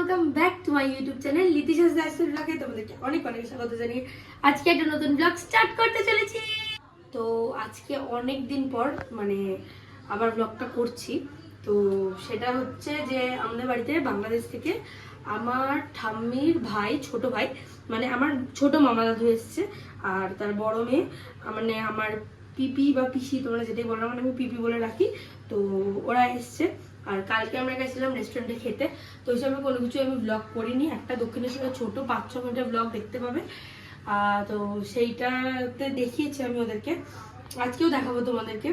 Welcome back to my YouTube channel Litisha's lifestyle ব্লগে তোমাদেরকে অনেক অনেক স্বাগত জানিয়ে আজকে একটা নতুন ব্লগ স্টার্ট করতে চলেছি। তো আজকে অনেক দিন পর মানে আবার ব্লগটা করছি। তো সেটা হচ্ছে যে আমাদের বাড়িতে বাংলাদেশ থেকে আমার ঠাম্মির ভাই, ছোট ভাই, মানে আমার ছোট মামা দাদু এসছে, আর তার বড় মেয়ে মানে আমার পিপি বা পিসি তোমরা যেটাই বলো, মানে আমি পিপি বলে রাখি। তো ওরা এসছে, আর কালকে আমরা গেছিলাম রেস্টুরেন্টে খেতে। তো ওই সময় কোনো কিছু আমি ব্লগ করিনি, একটা দক্ষিণেশ্বরের ছোট 5-6 মিনিটের ব্লগ দেখতে পাবে। তো সেইটাতে দেখিয়েছি আমি ওদেরকে, আজকেও দেখাবো তোমাদেরকে।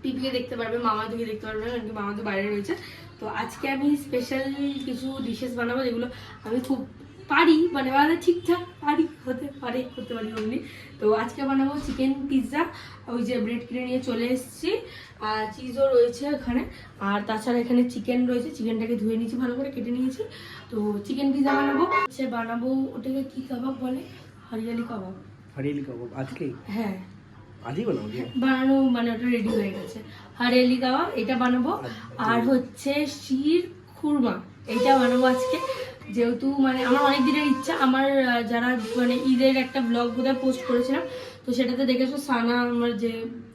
পিপিকে দেখতে পারবে, মামাদিকে দেখতে পারবে, কারণ কি মামা তো বাইরে রয়েছে। তো আজকে আমি স্পেশাল কিছু ডিশেস বানাবো যেগুলো আমি খুব পারি, মানে বানাতে ঠিকঠাক পারি, করতে পারি অমনি। তো আজকে বানাবো চিকেন পিৎজা। ওই যে ব্রেড কিনে নিয়ে চলে এসেছি, আর চিজও রয়েছে ওখানে, আর তাছাড়া এখানে চিকেন রয়েছে। চিকেনটাকে ধুয়ে নিয়েছি, ভালো করে কেটে নিয়েছি। তো চিকেন পিৎজা বানাবো। সে বানাবো ওটাকে কি কাবাব বলে, হরিয়ালি কাবাব। হরিয়ালি কাবাব আজকেই? হ্যাঁ আজই বানাবো? বানানো মানে ওটা রেডি হয়ে গেছে, হরিয়ালি কাবাব এটা বানাবো। আর হচ্ছে শির খুরমা, এটা বানাবো আজকে। যেহেতু মানে আমার অনেক দিনের ইচ্ছা, আমার যারা মানে ঈদের একটা ব্লগ বোধহয় পোস্ট করেছিলাম, তো সেটাতে দেখেছো সানা আমার যে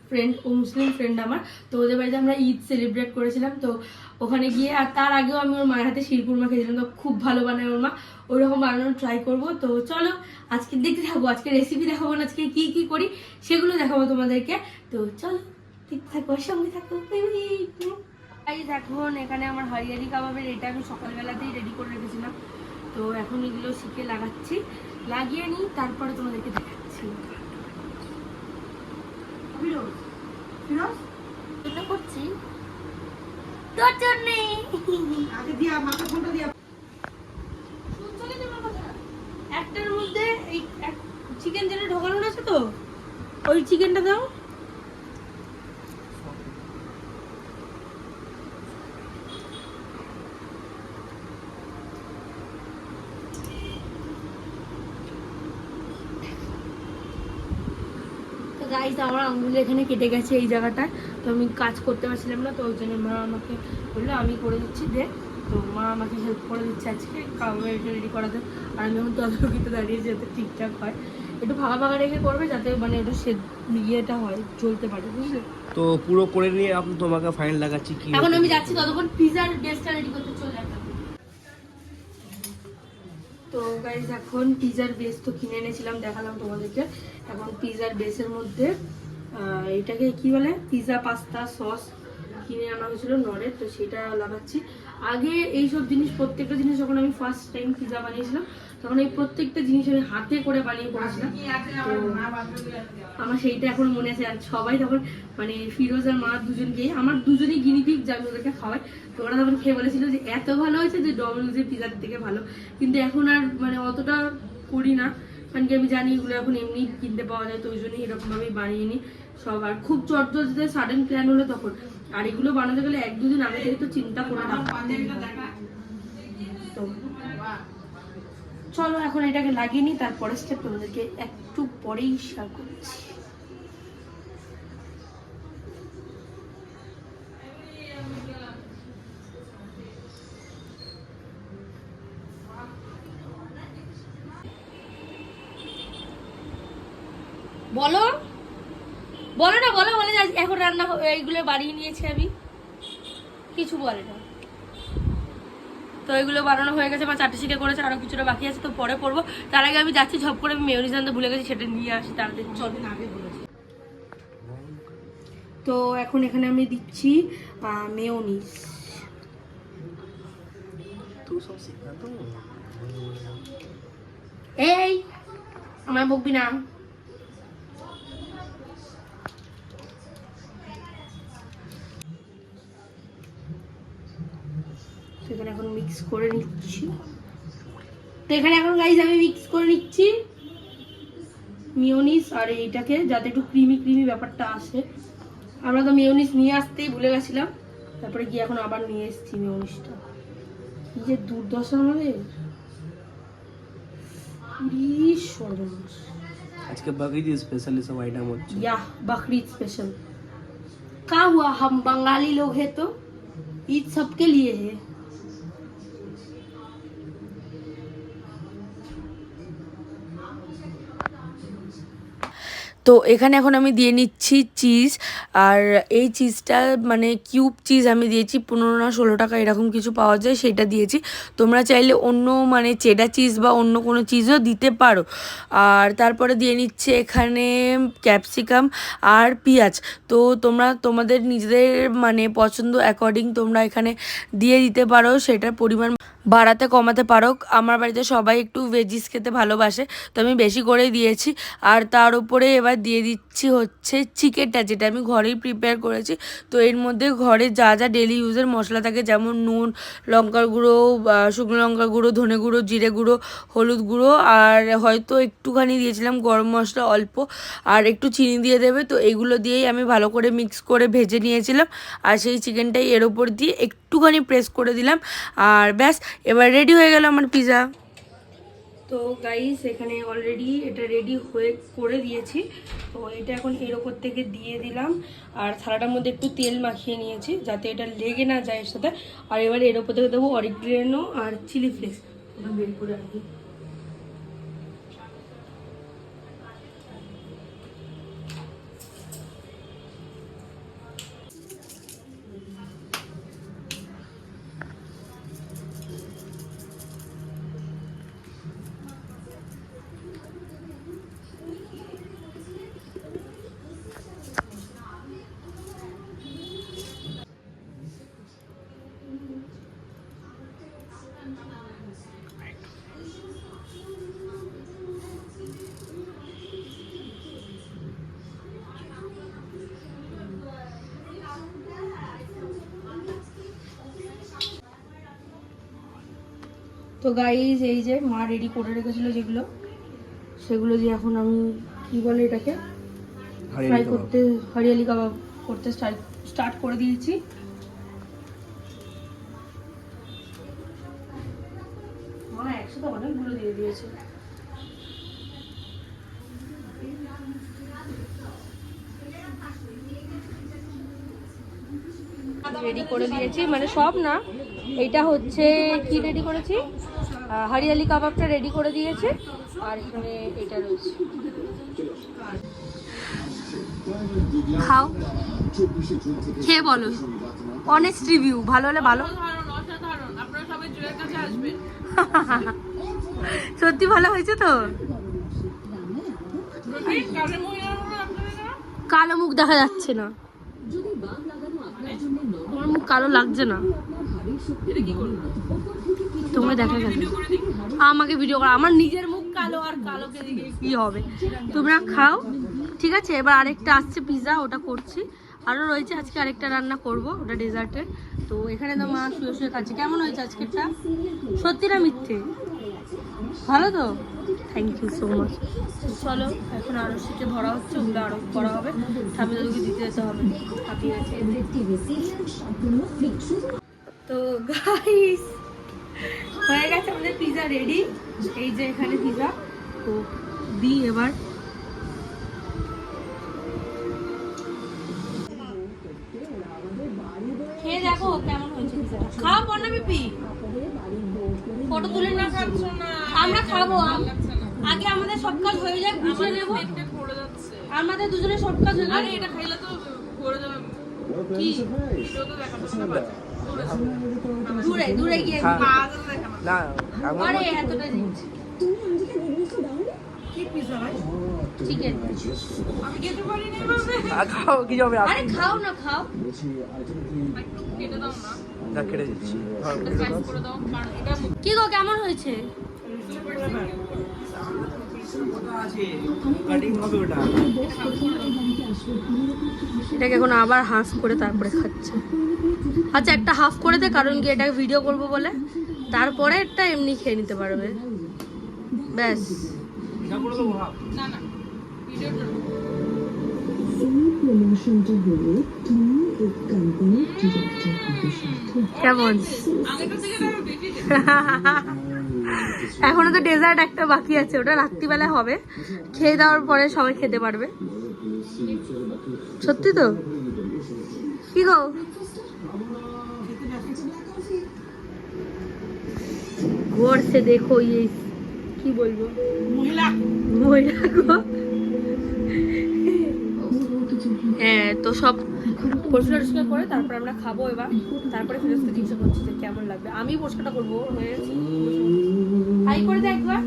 ফ্রেন্ড, ও মুসলিম ফ্রেন্ড আমার, তো ওদের বাড়িতে আমরা ঈদ সেলিব্রেট করেছিলাম। তো ওখানে গিয়ে, আর তার আগেও আমি ওর মায়ের হাতে শির খুরমা খেয়েছিলাম, তো খুব ভালো বানায় ওর মা, ওইরকম বানানোর ট্রাই করবো। তো চলো আজকে দেখতে থাকবো, আজকে রেসিপি দেখাবো না, আজকে কি কি করি সেগুলো দেখাবো তোমাদেরকে। তো চলো দেখতে থাকবো, সঙ্গে থাকবো। এখন এখানে আমার হরিয়ালি কাবাবের এটা আমি সকালবেলাতেই রেডি করে রেখেছিলাম। তো এখন এগুলো শিখে লাগাচ্ছি, লাগিয়ে নিই, তারপরে তোমাদেরকে দেখাচ্ছি। এটা করছি তোর জন্যে। একটার মধ্যে এই চিকেন যেটা ঢোকানো আছে, তো ওই চিকেনটা দাও। গাইস আমার আঙুল এখানে কেটে গেছে এই জায়গাটায়, তো আমি কাজ করতে পারছিলাম না, তো ওই জন্য মা আমাকে বললো আমি করে দিচ্ছি দে। তো মা আমাকে হেল্প করে দিচ্ছে আজকে কাবাবের এটা রেডি করাতে। আর আমি এখন তদারকিতে দাঁড়িয়ে যাতে ঠিকঠাক হয়, একটু ফাঁকা ফাঁকা রেখে করবে যাতে মানে একটু সে ইয়েটা হয়, চলতে পারে, বুঝলে? তো পুরো করে নিয়ে আপনি তোমাকে ফাইন লাগাচ্ছি কি এখন আমি যাচ্ছি, ততক্ষণ পিজার বেসটা রেডি করতে চলে যাবে। তো গাইজ এখন পিজার বেস তো কিনে এনেছিলাম, দেখালাম তোমাদেরকে। এখন পিজার বেসের মধ্যে এটাকে কি বলে, পিজা পাস্তা সস কিনে আনা হয়েছিল নরের, তো সেটা লাগাচ্ছি। আগে এইসব জিনিস, প্রত্যেকটা জিনিস যখন আমি ফার্স্ট টাইম পিজা বানিয়েছিলাম, তখন এই প্রত্যেকটা জিনিস আমি হাতে করে বানিয়ে করেছিলাম। তো আমার সেইটা এখন মনে আছে। আর সবাই তখন মানে ফিরোজ আর মা দুজনকেই, আমার দুজনেই গিনিপিগ, যা আমি ওদেরকে খাওয়াই। তো ওরা তখন খেয়ে বলেছিল যে এত ভালো হয়েছে যে ডমিনোজের পিজার থেকে ভালো। কিন্তু এখন আর মানে অতটা করি না, কারণ কি আমি জানি এগুলো এখন এমনি কিনতে পাওয়া যায়, তো ওই জন্যই এরকমভাবেই বানিয়ে নিই সব। আর খুব চটজলদিতে সাডেন প্ল্যান হলে তখন, আর এগুলো বানাতে গেলে 1-2 দিন আগে থেকে তো চিন্তা করে রাখতে। তো চলো এখন এটাকে লাগিয়ে নিই, তারপরে স্টেপ তোমাদেরকে একটু পরেই শেয়ার করছি। বলো বলো না, বলো, বলে এখন রান্না এইগুলো বানিয়ে নিয়েছি আমি, কিছু বলে না। তো এগুলো বানানো হয়ে গেছে, বা 4টে শিখে করেছে, আরো কিছুটা বাকি আছে, তো পরে করবো। তার আগে আমি যাচ্ছি ঝপ করে, আমি মেয়োনিজ আনতে ভুলে গেছি, সেটা নিয়ে আসি তাড়াতাড়ি। চলবেন আগে বলেছি। তো এখন এখানে আমি দিচ্ছি মেয়োনিজ। এই আমার বকবি না। এখানে এখন মিক্স করে নিচ্ছি। তো এখানে এখন গাইজ আমি মিক্স করে নিচ্ছি মিয়োনিজ আর এইটাকে, যাতে একটু ক্রিমি ক্রিমি ব্যাপারটা আসে। আমরা তো মিয়োনিজ নিয়ে আসতেই ভুলে গেছিলাম, তারপরে গিয়ে এখন আবার নিয়ে এসেছি মিয়োনিজটা। কি যে দুর্দশা আমাদের, সর্বনাশ। আজকে বকরিদ স্পেশাল সব আইটেম হচ্ছে। याह बकरीद स्पेशल क्या हुआ, हम बंगाली लोग हैं तो ईद सबके लिए है। তো এখানে এখন আমি দিয়ে নিচ্ছি চিজ, আর এই চিজটা মানে কিউব চিজ আমি দিয়েছি, 15 না 16 টাকা এরকম কিছু পাওয়া যায়, সেটা দিয়েছি। তোমরা চাইলে অন্য মানে চেডার চিজ বা অন্য কোনো চিজও দিতে পারো। আর তারপরে দিয়ে নিচ্ছে এখানে ক্যাপসিকাম আর পেঁয়াজ। তো তোমরা তোমাদের নিজেদের মানে পছন্দ অ্যাকর্ডিং তোমরা এখানে দিয়ে দিতে পারো, সেটার পরিমাণ বাড়াতে কমাতে পারো। আমার বাড়িতে সবাই একটু ভেজিস খেতে ভালোবাসে, তো আমি বেশি করেই দিয়েছি। আর তার উপরে এবার দিয়ে দিচ্ছি হচ্ছে চিকেনটা, যেটা আমি ঘরেই প্রিপেয়ার করেছি। তো এর মধ্যে ঘরে যা যা ডেলি ইউজের মশলা থাকে, যেমন নুন, লঙ্কার গুঁড়ো, শুকনো লঙ্কার গুঁড়ো, ধনে গুঁড়ো, জিরে গুঁড়ো, হলুদ গুঁড়ো, আর হয়তো একটুখানি দিয়েছিলাম গরম মশলা অল্প, আর একটু চিনি দিয়ে দেবে। তো এগুলো দিয়েই আমি ভালো করে মিক্স করে ভেজে নিয়েছিলাম, আর সেই চিকেনটাই এর ওপর দিয়ে একটুখানি প্রেস করে দিলাম, আর ব্যাস এবার রেডি হয়ে গেল আমার পিৎজা। তো গাইস এখানে অলরেডি এটা রেডি হয়ে করে দিয়েছি। তো এটা এখন এর ওপর থেকে দিয়ে দিলাম, আর থালাটার মধ্যে একটু তেল মাখিয়ে নিয়েছি যাতে এটা লেগে না যায় এর সাথে। আর এবার এর ওপর থেকে দেবো অরিগ্যানো আর চিলি ফ্লেক্স, ওটা বের করে রাখি। তো গাইজ এই যে মা রেডি করে রেখেছিল যেগুলো, সেগুলো দিয়ে এখন আমি কি বলে এটাকে ফ্রাই করতে, হরিয়ালি কাবাব করতে স্টার্ট করে দিয়েছি। মা একসাথে অনেকগুলো দিয়ে দিয়েছে। রেডি করে দিয়েছি, মানে সব না, এটা হচ্ছে কি রেডি করেছি, হরিয়ালি কাবাবটা রেডি করে দিয়েছে, আর এখানে এটা রয়েছে। খাও, খেয়ে বলো, অনেস্ট রিভিউ, ভালো হলে ভালো। সত্যি ভালো হয়েছে তো? কালো মুখ দেখা যাচ্ছে না, তোমার মুখ কালো লাগছে না, তোমার দেখা যাচ্ছে। আমাকে ভিডিও করা, আমার নিজের মুখ কালো, আর কালোকে দিকে কি হবে। তোমরা খাও, ঠিক আছে? এবার আরেকটা আসছে পিৎজা, ওটা করছি। আরও রয়েছে আজকে আরেকটা রান্না করব, ওটা ডেজার্টের। তো এখানে তো মা শুয়ে শুয়ে খাচ্ছে। কেমন হয়েছে আজকেরটা? সত্যি না মিথ্যে? ভালো তো? Thank you so much. চলো এখন আরও শিখে ভরা হচ্ছে, ওগুলো আরও করা হবে, ঠামি দাদুকে দিতে যেতে হবে। তো গাইস হয়ে গেছে আমাদের পিৎজা রেডি। এই যে এখানে পিৎজা, তো দিই এবার। খেয়ে দেখো কেমন হয়েছে পিৎজাটা। খাও পড়না বিপি, ফটো তুলে না খাচ্ছ না, আমরা খাবো। আগে আমাদের সব কাজ হয়ে যাক, গুছিয়ে নেবো। আমাদের দুজনের সব কাজ হয়ে যাক। আরে এটা খাইলে তো পড়ে যাবে। কি ভিডিও তো দেখাবো না, দূরে দূরে গিয়ে না। আরে এতটা জিনিস কি পিৎজা ভাই, চিকেন আমি খেতে পারি না বাবা। খাও কি যাবে? আরে খাও না, খাও একটু কেটে দাও না। না কেটে দিচ্ছি, স্লাইস করে দাও। কারণ এটা কি গো কেমন হয়েছে? এটাকে এখন আবার হাফ করে তারপরে খাচ্ছে। আচ্ছা একটা হাফ করে দে, কারণ কি এটাকে ভিডিও করবো বলে, তারপরে একটা এমনি খেয়ে নিতে পারবে। ব্যাস কেমন? এখনো তো ডেজার্ট একটা বাকি আছে, ওটা রাত্রিবেলা হবে, খেয়ে দেওয়ার পরে সবাই খেতে পারবে। সত্যি তো? কি গো गौर से देखो, ये কি বলবো, মহিলা গো, হ্যাঁ, তো সব পরিষ্কার করে তারপর আমরা খাবো এবার। তারপরে ফিরোজকে জিজ্ঞাসা করছি যে কেমন লাগবে। আমি পরিষ্কারটা করবো, হয়ে গেছে। হাই করে দেখ একবার।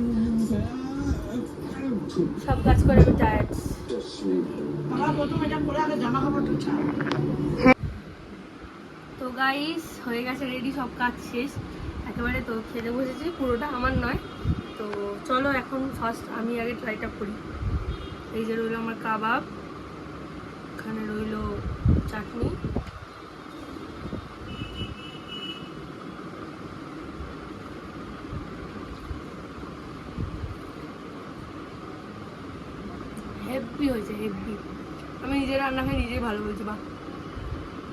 সব কাজ করে আমি টায়ার্ড। তো গাইস হয়ে গেছে রেডি, সব কাজ শেষ একেবারে। তো খেতে বসেছি, পুরোটা আমার নয়। তো চলো এখন ফার্স্ট আমি আগে ট্রাইটা করি। এই যে রইলো আমার কাবাব, এখানে রইলো চাটনি, হেভি হয়েছে হেভি। আমি নিজের রান্না খাই নিজেই ভালো বলছি, বা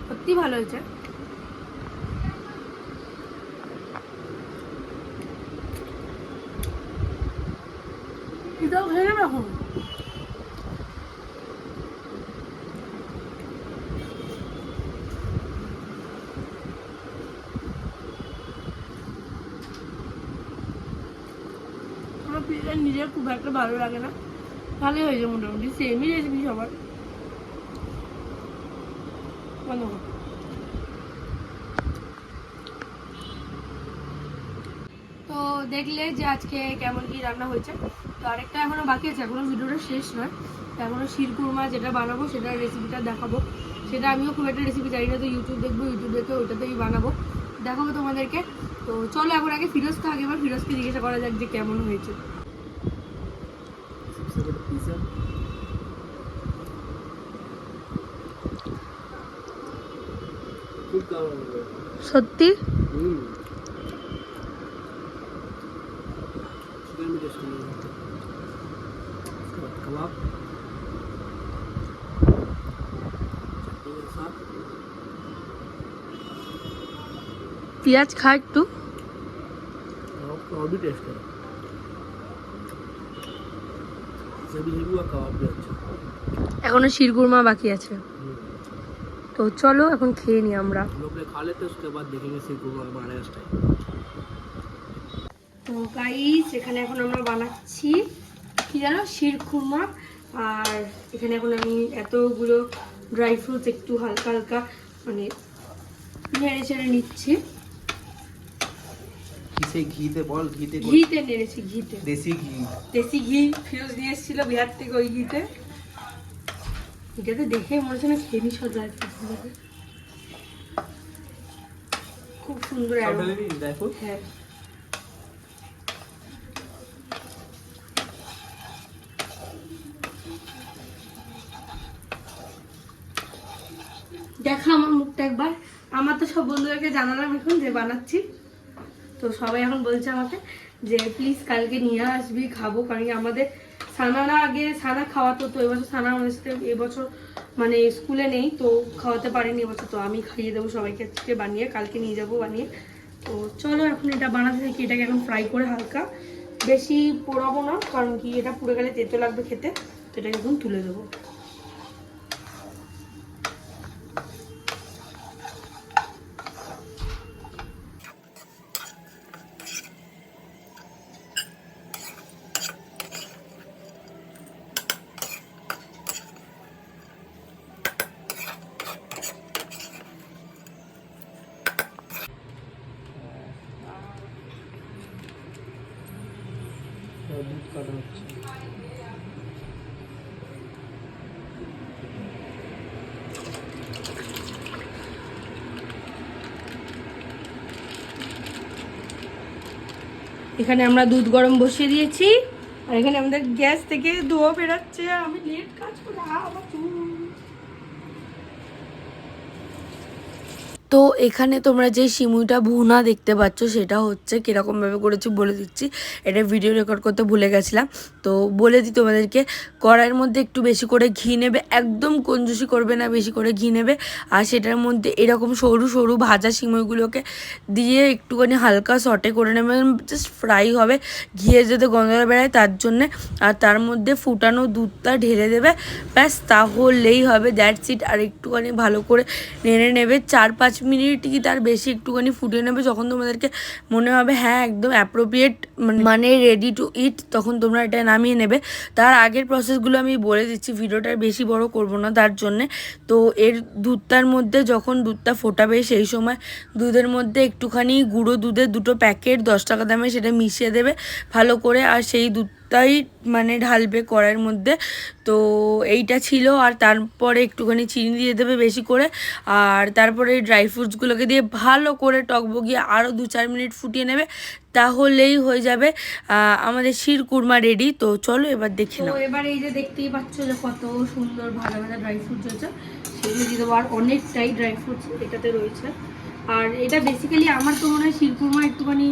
সত্যি ভালো হয়েছে। এটাও খেয়ে নেবে এখন। আমার পিৎজা নিজের খুব একটা ভালো লাগে না, ভালোই হয়েছে মোটামুটি, সেমই রেসিপি সবার। বন্ধ কর। তো দেখলে যে আজকে কেমন কি রান্না হয়েছে। তো আরেকটা এখনো বাকি আছে, এখনো ভিডিওটা শেষ নয়। তো এখনো শিরকুরমা যেটা বানাবো সেটার রেসিপিটা দেখাবো। সেটা আমিও খুব একটা রেসিপি জানি না, তো ইউটিউব দেখবো, ইউটিউব দেখে ওইটাতেই বানাবো, দেখাবো তোমাদেরকে। তো চলো এখন আগে ফিরোজকে এবার ফিরোজকে জিজ্ঞাসা করা যাক যে কেমন হয়েছে। সত্যি कबाब পেঁয়াজ খা একটু। और भी टेस्ट है, सभी हुआ कबाब भी अच्छा। এখনো শিরকুরমা বাকি আছে। তো চলো এখন খেয়ে নিই আমরা। लोग खा लेते उसके बाद देखेंगे शिरकुरमा बनाने का स्टाइल। তো গাইস এখানে এখন আমরা বানাচ্ছি কি জানো, শিরকুরমা। আর এখানে এখন আমি এতগুলো ড্রাই ফ্রুটস একটু হালকা হালকা মানে নেড়ে চেড়ে নিচ্ছি। किसे घी दे बोल, घी दे ঘিতে নেড়েছি, ঘিতে, देसी घी। দেশি ঘি ফিরোজ নিয়ে এসেছিল বিহার থেকে, ওই ঘিতে। এটাতে দেখে মনে হচ্ছে না খেয়ে নি সব ড্রাই ফ্রুটস, খুব সুন্দর aroma। देखो হ্যাঁ দেখা আমার মুখটা একবার। আমার তো সব বন্ধুদেরকে জানালাম এখন যে বানাচ্ছি। তো সবাই এখন বলছে আমাকে যে প্লিজ কালকে নিয়ে আসবি, খাবো। কারণ কি আমাদের সানারা আগে সানা খাওয়াতো, তো এবছর সানা আমাদের সাথে এবছর মানে স্কুলে নেই, তো খাওয়াতে পারিনি এবছর। তো আমি খাইয়ে দেবো সবাইকে আজকে বানিয়ে, কালকে নিয়ে যাবো বানিয়ে। তো চলো এখন এটা বানাতে থাকি। এটাকে এখন ফ্রাই করে হালকা, বেশি পোড়াবো না, কারণ কি এটা পুড়ে গেলে তেতো লাগবে খেতে। তো এটাকে এখন তুলে দেবো। दूध काटा হচ্ছে। এখানে আমরা দুধ গরম বসিয়ে দিয়েছি, আর এখানে আমাদের গ্যাস থেকে ধোঁয়া বেরাচ্ছে। আমি লেট কাজ করে আবার তো এখানে তোমরা যে সিমুইটা ভুনা দেখতে পাচ্ছ সেটা হচ্ছে কীরকমভাবে করেছি বলে দিচ্ছি। এটা ভিডিও রেকর্ড করতে ভুলে গেছিলাম, তো বলে দিই তোমাদেরকে। কড়াইয়ের মধ্যে একটু বেশি করে ঘি নেবে, একদম কঞ্জুসি করবে না, বেশি করে ঘি নেবে। আর সেটার মধ্যে এরকম সরু সরু ভাজা সিমুইগুলোকে দিয়ে একটুখানি হালকা সটে করে নেবে, জাস্ট ফ্রাই হবে, ঘিয়ে যাতে গন্ধটা বেড়ায় তার জন্যে। আর তার মধ্যে ফুটানো দুধটা ঢেলে দেবে, ব্যাস তাহলেই হবে, দ্যাটস ইট। আর একটুখানি ভালো করে নেড়ে নেবে 4-5 মিনিট কি তার বেশি একটুখানি ফুটিয়ে নেবে। যখন তোমাদেরকে মনে হবে হ্যাঁ একদম অ্যাপ্রোপ্রিয়েট মানে রেডি টু ইট, তখন তোমরা এটা নামিয়ে নেবে। তার আগের প্রসেসগুলো আমি বলে দিচ্ছি, ভিডিওটা বেশি বড় করব না তার জন্যে। তো এর দুধটার মধ্যে যখন দুধটা ফোটাবে সেই সময় দুধের মধ্যে একটুখানি গুঁড়ো দুধের 2টো প্যাকেট 10 টাকা দামে সেটা মিশিয়ে দেবে ভালো করে, আর সেই দুধটাই মানে ঢালবে কড়াইয়ের মধ্যে। তো এইটা ছিল, আর তারপরে একটুখানি চিনি দিয়ে দেবে বেশি করে, আর তারপরে ড্রাই ফ্রুটসগুলোকে দিয়ে ভালো করে টকবগিয়ে আরও 2-4 মিনিট ফুটিয়ে নেবে, তাহলেই হয়ে যাবে আমাদের শিরকুরমা রেডি। তো চলো এবার দেখে নাও। এবার এই যে দেখতেই পাচ্ছ যে কত সুন্দর ভাজা ভাজা ড্রাই ফ্রুটস হয়েছে, সেগুলো দিয়ে দেবো। আর অনেকটাই ড্রাই ফ্রুটস এটাতে রয়েছে। আর এটা বেসিক্যালি আমার তো মনে হয় শিরকুরমা একটুখানি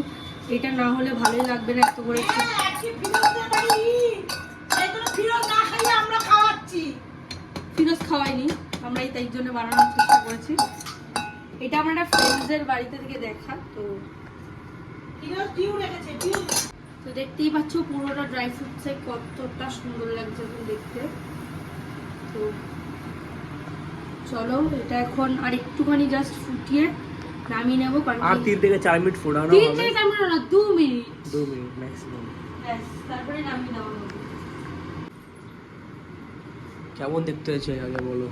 এটা না হলে ভালোই লাগবে না এত করে। ফিরোজ খাওয়াইনি, আমরা এই তাই জন্য বানানোর চেষ্টা করেছি। এটা আমার একটা ফ্রেন্ডসদের বাড়িতে থেকে দেখা। তো তো দেখতেই পাচ্ছ পুরোটা ড্রাই ফ্রুটসে কতটা সুন্দর লাগছে এখন দেখতে। তো চলো এটা এখন আর একটুখানি জাস্ট ফুটিয়ে নামিয়ে নেবো। আর 3 থেকে 4 মিনিট ফোটানো হবে। 3 থেকে 4 মিনিট না, 2 মিনিট। 2 minute maximum. তারপরে নামিয়ে নেওয়া হবে। কেমন দেখতে হয়েছে আগে বলো?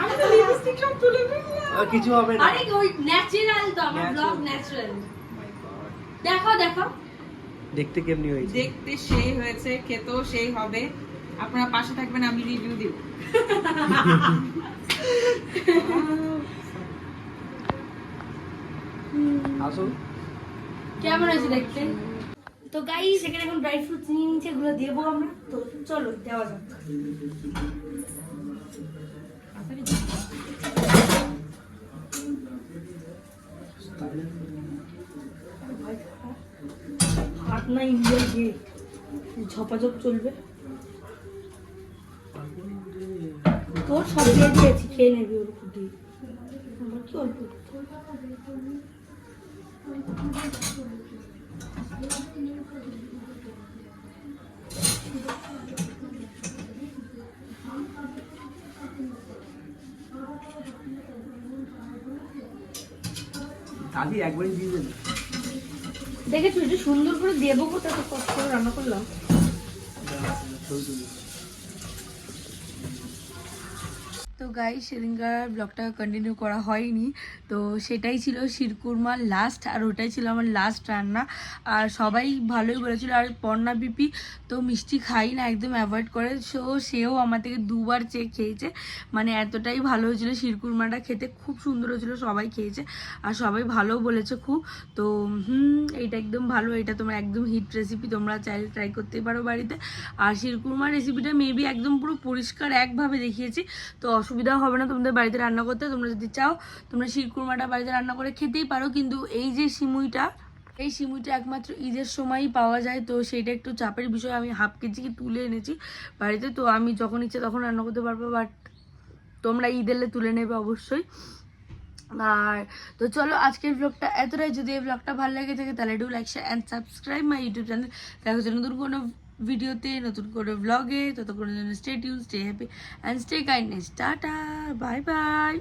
আমি তো লিপস্টিক সব তুলে ফেললাম। আর কিছু হবে না। আরে ওই ন্যাচারাল তো, আমার ব্লগ ন্যাচারাল। দেখো দেখো দেখতে কেমনি হয়েছে? দেখতে সেই হয়েছে, খেতেও সেই হবে। আপনারা পাশে থাকবেন, আমি রিভিউ দিব। আসো। কেমন হয়েছে দেখতে? তো গাইস এখানে এখন ড্রাই ফ্রুটস নিয়ে নিচে, এগুলো দেবো আমরা। তো চলো দেওয়া যাক। হাত না ইন্ডিয়ার গেট, ঝপাঝপ চলবে। তোর সব দিয়ে দিয়েছি, খেয়ে নেবি ওর উপর দিয়ে। আমার কি অল্প দাদি একবারই দিয়ে দেবে। দেখেছো এটা সুন্দর করে দেবো, কোথায় তো কষ্ট করে রান্না করলাম। তো গাইস সেদিনকার ব্লগটা কন্টিনিউ করা হয়নি, তো সেটাই ছিল শিরকুরমার লাস্ট, আর ওটাই ছিল আমার লাস্ট রান্না। আর সবাই ভালোই বলেছিল। আর পর্ণা বিপি তো মিষ্টি খাই না, একদম অ্যাভয়েড করে। সেও আমার থেকে 2বার চেয়ে খেয়েছে, মানে এতটাই ভালো হয়েছিল শিরকুরমাটা, খেতে খুব সুন্দর হয়েছিল। সবাই খেয়েছে আর সবাই ভালো বলেছে খুব। তো এইটা একদম ভালো, এটা তোমার একদম হিট রেসিপি, তোমরা চাইলে ট্রাই করতেই পারো বাড়িতে। আর শিরকুরমার রেসিপিটা মেবি একদম পুরো পরিষ্কার একভাবে দেখিয়েছি, তো অসুবিধা হবে না তোমাদের বাড়িতে রান্না করতে। তোমরা যদি চাও তোমরা শিরকুরমাটা বাড়িতে রান্না করে খেতেই পারো, কিন্তু এই যে সিমুইটা, এই সিমুইটা একমাত্র ঈদের সময়ই পাওয়া যায়। তো সেইটা একটু চাপের বিষয়। আমি হাফ কেজি কি তুলে এনেছি বাড়িতে, তো আমি যখন ইচ্ছে তখন রান্না করতে পারবো, বাট তোমরা ঈদ এলে তুলে নেবে অবশ্যই। আর তো চলো আজকের ব্লগটা এতটাই। যদি এই ব্লগটা ভালো লেগে থাকে তাহলে do like share and subscribe my YouTube channel. দেখা হচ্ছে নতুন কোনো ভিডিওতে, নতুন কোনো ব্লগে। ততক্ষণের জন্য stay tune, stay happy and stay kindness. Tata, bye bye.